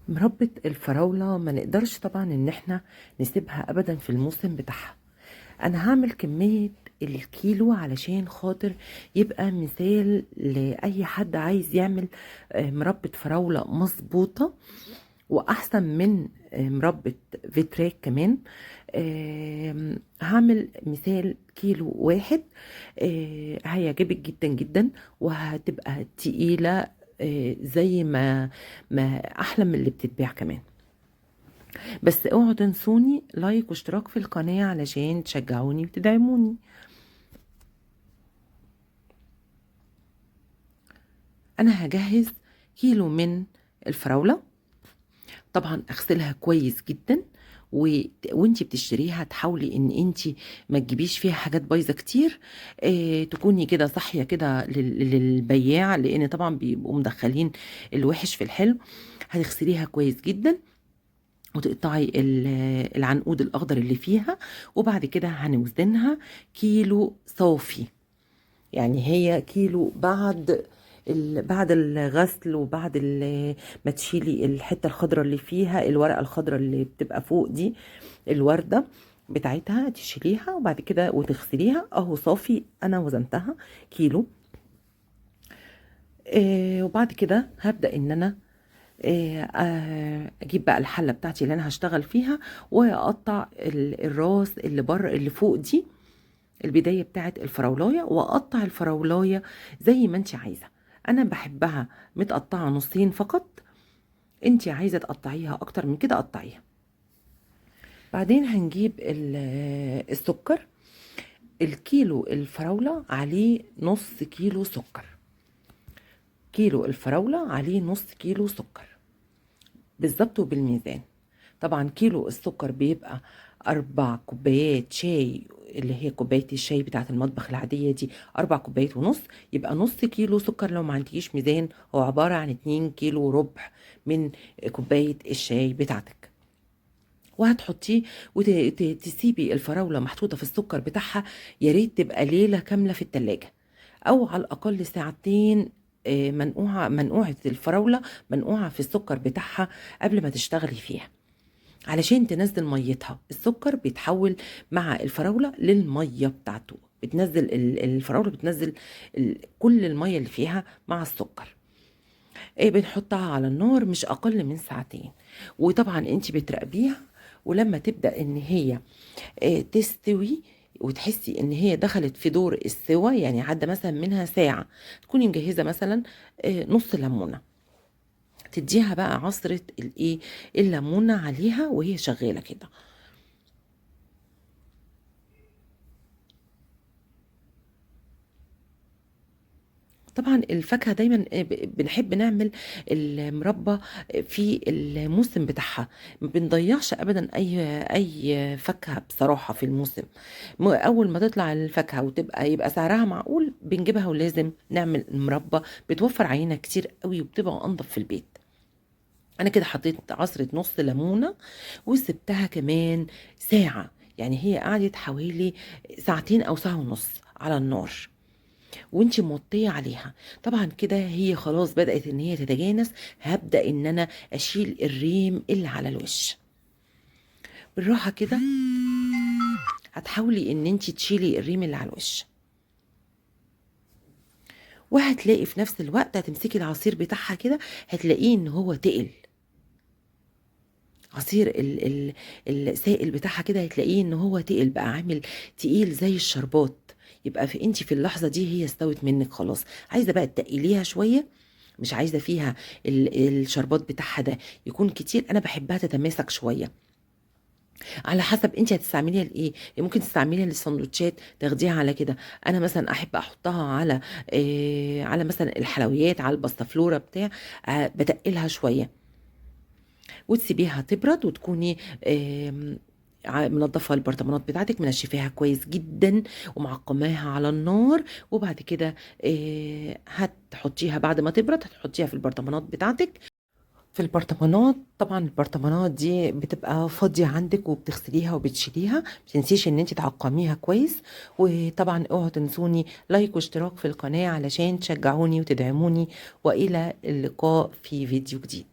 مربة الفراولة ما نقدرش طبعا ان احنا نسيبها ابدا في الموسم بتاعها. انا هعمل كمية الكيلو علشان خاطر يبقى مثال لأي حد عايز يعمل مربة فراولة مظبوطة واحسن من مربة فيتراك كمان. هعمل مثال كيلو واحد. هيعجبك جدا جدا وهتبقى تقيلة، زي ما احلى من اللي بتتباع كمان. بس اوعوا تنسوني لايك واشتراك في القناة علشان تشجعوني وتدعموني. انا هجهز كيلو من الفراولة. طبعا اغسلها كويس جدا وانتي بتشتريها تحاولي ان انتي ما تجيبيش فيها حاجات بايظه كتير. تكوني كده صاحيه كده للبياع، لان طبعا بيبقوا مدخلين الوحش في الحلو. هتغسليها كويس جدا وتقطعي العنقود الاخضر اللي فيها، وبعد كده هنوزنها كيلو صافي. يعني هي كيلو بعد الغسل وبعد ما تشيلي الحته الخضراء اللي فيها، الورقه الخضراء اللي بتبقى فوق دي، الورده بتاعتها تشيليها وبعد كده وتغسليها. اهو صافي، انا وزنتها كيلو. وبعد كده هبدا ان انا اجيب بقى الحله بتاعتي اللي انا هشتغل فيها، واقطع الراس اللي بره اللي فوق دي، البدايه بتاعت الفراولايه، واقطع الفراولايه زي ما انت عايزه. انا بحبها متقطعه نصين فقط، انت عايزه تقطعيها اكتر من كده قطعيها. بعدين هنجيب السكر. الكيلو الفراوله عليه نص كيلو سكر. كيلو الفراوله عليه نص كيلو سكر بالظبط وبالميزان. طبعا كيلو السكر بيبقى 4 كوبايات شاي، اللي هي كوباية الشاي بتاعة المطبخ العادية دي 4 كوبايات ونص. يبقى نص كيلو سكر لو ما عندكيش ميزان هو عبارة عن 2 كيلو وربع من كوباية الشاي بتاعتك. وهتحطيه وتسيبي الفراولة محطوطة في السكر بتاعها، يا ريت تبقى ليلة كاملة في التلاجة، أو على الأقل ساعتين. منقوعة الفراولة منقوعة في السكر بتاعها قبل ما تشتغلي فيها علشان تنزل ميتها. السكر بيتحول مع الفراولة للمية بتاعته، بتنزل الفراولة بتنزل كل المية اللي فيها مع السكر. بنحطها على النار مش أقل من ساعتين، وطبعا انت بتراقبيها. ولما تبدأ ان هي تستوي وتحسي ان هي دخلت في دور السوا، يعني عدى مثلا منها ساعة، تكوني مجهزة مثلا نص ليمونة، تديها بقى عصرة الليمونة عليها وهي شغالة كده. طبعا الفاكهة دايما بنحب نعمل المربى في الموسم بتاعها. ما بنضيعش ابدا اي فاكهة بصراحة في الموسم. اول ما تطلع الفاكهة يبقى سعرها معقول بنجيبها، ولازم نعمل مربى بتوفر علينا كتير قوي وبتبقى انضف في البيت. انا كده حطيت عصرة نص ليمونة وسبتها كمان ساعة، يعني هي قعدت حوالي ساعتين او ساعة ونص على النار وانتي موطيه عليها. طبعا كده هي خلاص بدأت ان هي تتجانس. هبدأ ان انا اشيل الريم اللي على الوش بالراحه كده. هتحاولي ان انتي تشيلي الريم اللي على الوش، وهتلاقي في نفس الوقت هتمسكي العصير بتاعها كده، هتلاقيه ان هو تقل. عصير السائل بتاعها كده هتلاقيه ان هو تقل، بقى عامل تقيل زي الشربات. يبقى انتي في اللحظه دي هي استوت منك خلاص. عايزه بقى تقليها شويه، مش عايزه فيها الشربات بتاعها ده يكون كتير. انا بحبها تتماسك شويه، على حسب انت هتستعمليها لايه. يعني ممكن تستعمليها للسندوتشات تاخديها على كده. انا مثلا احب احطها على مثلا الحلويات، على الباستافلورا بتاع، بتقلها شويه وتسيبيها تبرد، وتكوني منضفه البرطمانات بتاعتك، منشفاها كويس جدا ومعقماها على النار. وبعد كده هتحطيها بعد ما تبرد، هتحطيها في البرطمانات بتاعتك. في البرطمانات طبعا البرطمانات دي بتبقى فاضية عندك وبتغسليها وبتشيليها، متنسيش ان انت تعقميها كويس. وطبعا اوعوا تنسوني لايك واشتراك في القناة علشان تشجعوني وتدعموني، والى اللقاء في فيديو جديد.